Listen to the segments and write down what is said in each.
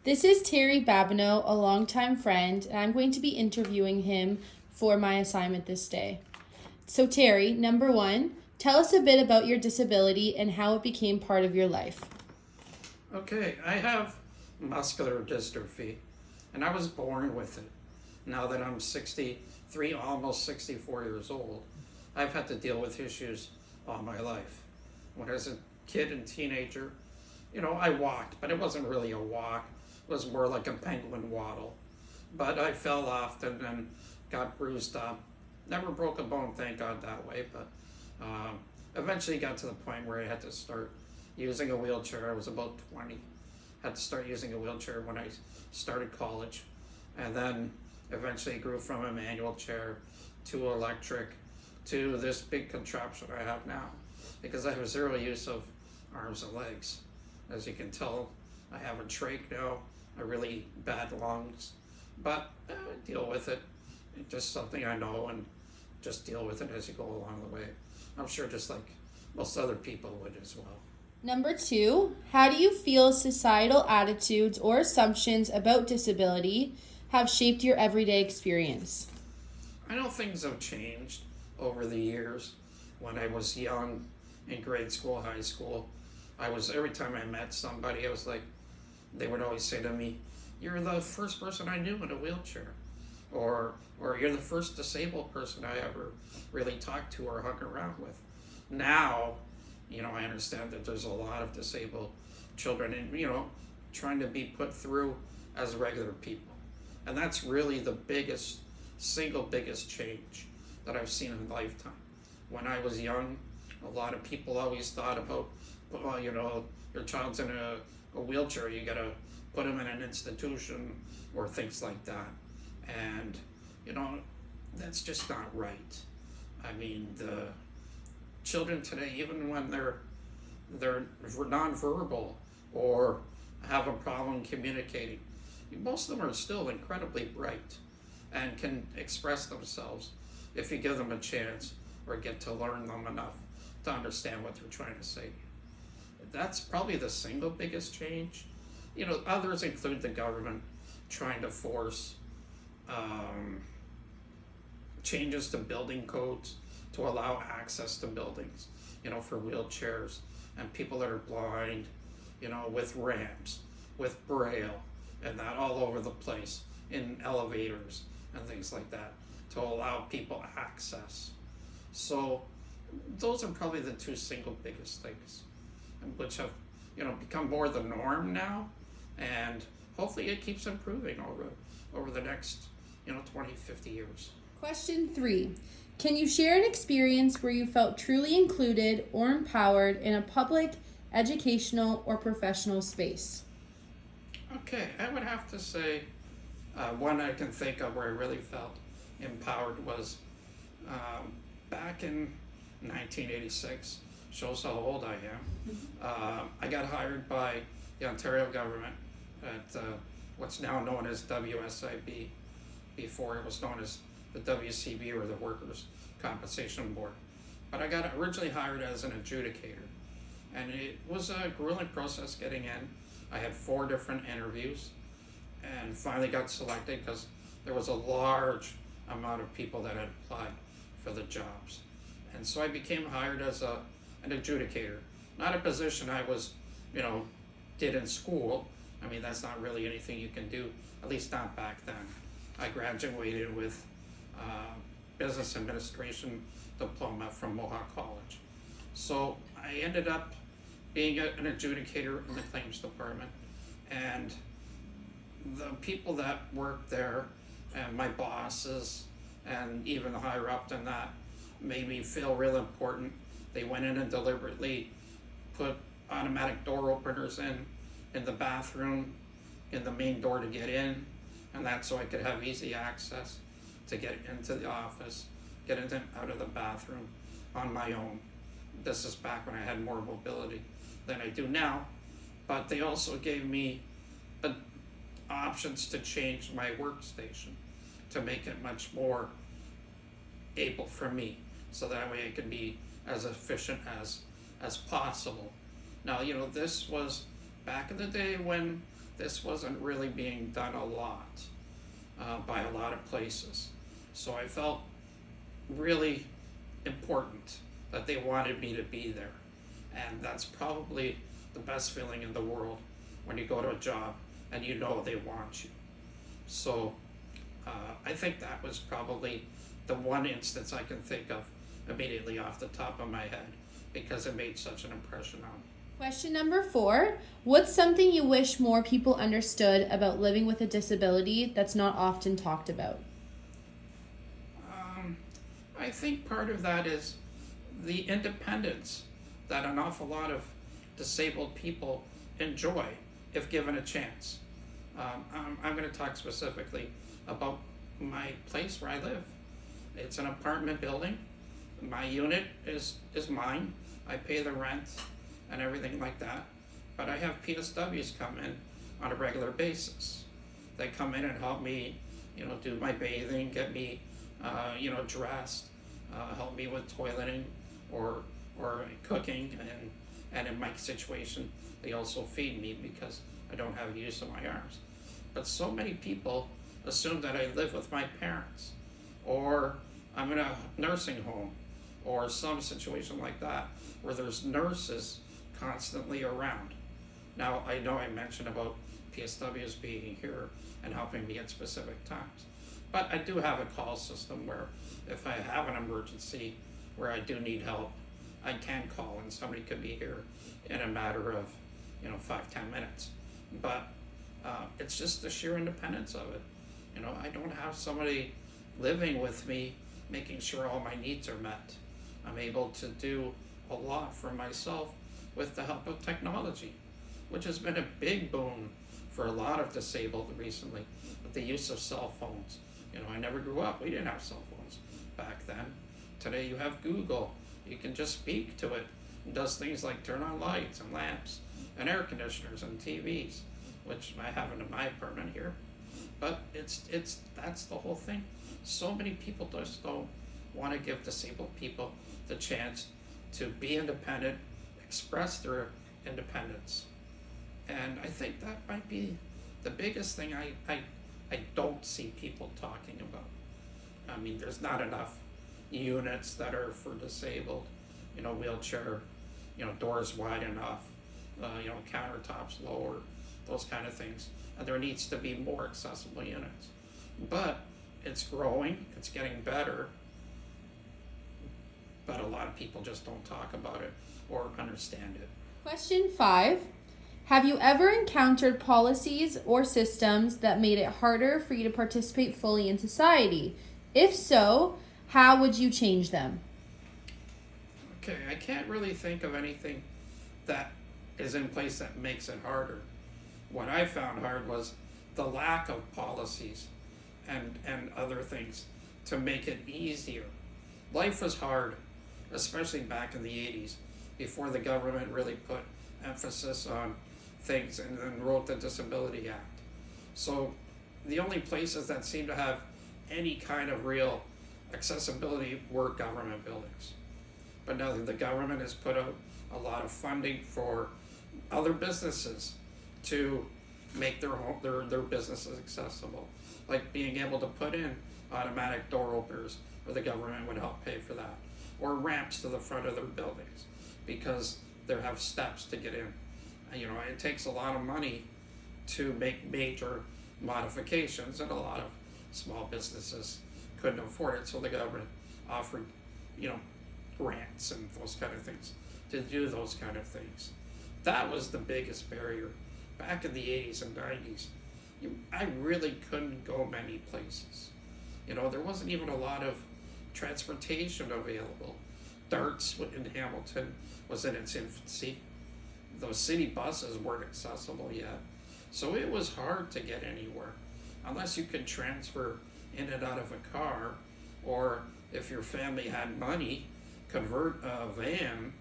This is Terry Babineau, a longtime friend, and I'm going to be interviewing him for my assignment this day. So, Terry, number one, tell us a bit about your disability and how it became part of your life. Okay, I have muscular dystrophy, and I was born with it. Now that I'm 63, almost 64 years old, I've had to deal with issues all my life. When I was a kid and teenager, I walked, but it wasn't really a walk. It was more like a penguin waddle. But I fell often and got bruised up. Never broke a bone, thank God, that way, but eventually got to the point where I had to start using a wheelchair. I was about 20. Had to start using a wheelchair when I started college. And then eventually grew from a manual chair to electric to this big contraption I have now. Because I have zero use of arms and legs. As you can tell, I have a trach now, a really bad lungs. But I deal with it. It's just something I know, and just deal with it as you go along the way. I'm sure just like most other people would as well. Number two, how do you feel societal attitudes or assumptions about disability have shaped your everyday experience? I know things have changed over the years. When I was young, in grade school, high school, every time I met somebody, I was like, they would always say to me, "You're the first person I knew in a wheelchair," or "You're the first disabled person I ever really talked to or hung around with." Now, I understand that there's a lot of disabled children, and trying to be put through as regular people, and that's really the single biggest change that I've seen in a lifetime. When I was young, a lot of people always thought about, well, your child's in a wheelchair, you gotta put him in an institution or things like that. And, that's just not right. I mean, the children today, even when they're nonverbal or have a problem communicating, most of them are still incredibly bright and can express themselves if you give them a chance or get to learn them enough to understand what they're trying to say. That's probably the single biggest change. Others include the government trying to force changes to building codes to allow access to buildings, for wheelchairs and people that are blind, with ramps, with braille, and that all over the place in elevators and things like that to allow people access. So those are probably the two single biggest things, which have become more the norm now, and hopefully it keeps improving over the next 20, 50 years. Question three, can you share an experience where you felt truly included or empowered in a public, educational, or professional space? Okay, I would have to say one I can think of where I really felt empowered was back in 1986. Shows how old I am. I got hired by the Ontario government at what's now known as WSIB. Before it was known as the WCB, or the Workers' Compensation Board. But I got originally hired as an adjudicator, and it was a grueling process getting in. I had 4 different interviews and finally got selected because there was a large amount of people that had applied for the jobs. And so I became hired as an adjudicator. Not a position I was, did in school. I mean, that's not really anything you can do, at least not back then. I graduated with business administration diploma from Mohawk College. So I ended up being an adjudicator in the claims department, and the people that worked there and my bosses and even higher up than that made me feel real important. They went in and deliberately put automatic door openers in the bathroom, in the main door to get in, and that's so I could have easy access to get into the office, get into out of the bathroom on my own. This is back when I had more mobility than I do now, but they also gave me options to change my workstation to make it much more able for me, so that way I could be as efficient as possible. Now, this was back in the day when this wasn't really being done a lot by a lot of places. So I felt really important that they wanted me to be there. And that's probably the best feeling in the world when you go to a job and you know they want you. So I think that was probably the one instance I can think of immediately off the top of my head because it made such an impression on me. Question number 4. What's something you wish more people understood about living with a disability that's not often talked about? I think part of that is the independence that an awful lot of disabled people enjoy if given a chance. I'm going to talk specifically about my place where I live. It's an apartment building. My unit is mine. I pay the rent and everything like that. But I have PSWs come in on a regular basis. They come in and help me, do my bathing, get me, dressed, help me with toileting or cooking, and in my situation, they also feed me because I don't have use of my arms. But so many people assume that I live with my parents, or I'm in a nursing home, or some situation like that, where there's nurses constantly around. Now, I know I mentioned about PSWs being here and helping me at specific times, but I do have a call system where if I have an emergency where I do need help, I can call and somebody could be here in a matter of 5-10 minutes. But it's just the sheer independence of it. I don't have somebody living with me making sure all my needs are met. I'm able to do a lot for myself with the help of technology, which has been a big boon for a lot of disabled recently with the use of cell phones. I never grew up, we didn't have cell phones back then. Today you have Google, you can just speak to it. It does things like turn on lights and lamps and air conditioners and TVs, which I have in my apartment here. But that's the whole thing. So many people just don't want to give disabled people the chance to be independent, express their independence. And I think that might be the biggest thing I don't see people talking about. I mean, there's not enough units that are for disabled, wheelchair, doors wide enough, countertops lower, those kind of things. And there needs to be more accessible units. But it's growing, it's getting better, but a lot of people just don't talk about it or understand it. Question 5. Have you ever encountered policies or systems that made it harder for you to participate fully in society? If so, how would you change them? Okay, I can't really think of anything that is in place that makes it harder. What I found hard was the lack of policies and other things to make it easier. Life was hard, especially back in the 80s, before the government really put emphasis on things and then wrote the Disability Act. So the only places that seemed to have any kind of real accessibility were government buildings. But now the government has put out a lot of funding for other businesses to make their businesses accessible, like being able to put in automatic door openers where the government would help pay for that, or ramps to the front of their buildings because they have steps to get in. It takes a lot of money to make major modifications, and a lot of small businesses couldn't afford it, so the government offered, grants and those kind of things to do those kind of things. That was the biggest barrier. Back in the 80s and 90s, I really couldn't go many places. There wasn't even a lot of transportation available. Darts in Hamilton was in its infancy. Those city buses weren't accessible yet. So it was hard to get anywhere unless you could transfer in and out of a car, or if your family had money, convert a van,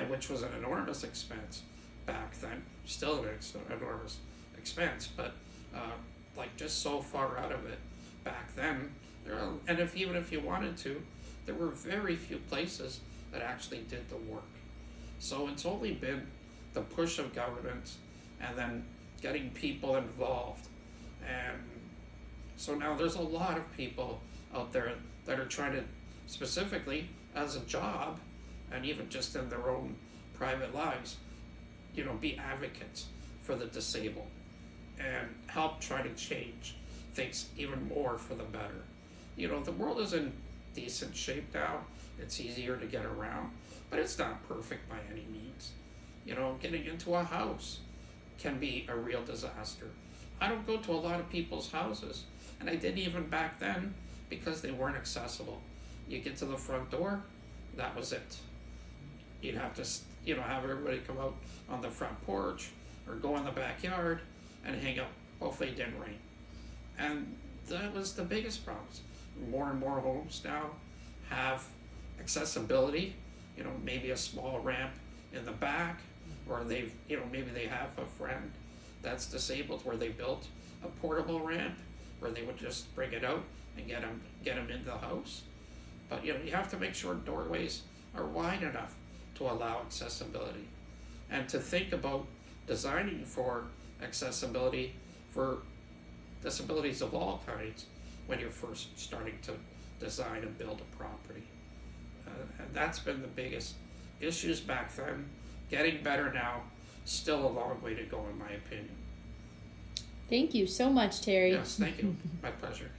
which was an enormous expense back then, still an enormous expense, but just so far out of it back then. And even if you wanted to, there were very few places that actually did the work. So it's only been the push of government and then getting people involved. And so now there's a lot of people out there that are trying to, specifically as a job, and even just in their own private lives, be advocates for the disabled and help try to change things even more for the better. The world is in decent shape now. It's easier to get around, but it's not perfect by any means. Getting into a house can be a real disaster. I don't go to a lot of people's houses, and I didn't even back then because they weren't accessible. You get to the front door, that was it. You'd have to, have everybody come out on the front porch or go in the backyard and hang out. Hopefully it didn't rain. And that was the biggest problem. More and more homes now have accessibility, maybe a small ramp in the back, or maybe they have a friend that's disabled where they built a portable ramp where they would just bring it out and get them into the house. But you have to make sure doorways are wide enough to allow accessibility, and to think about designing for accessibility for disabilities of all kinds when you're first starting to design and build a property. And that's been the biggest issues back then. Getting better now, still a long way to go in my opinion. Thank you so much, Terry. Yes, thank you. My pleasure.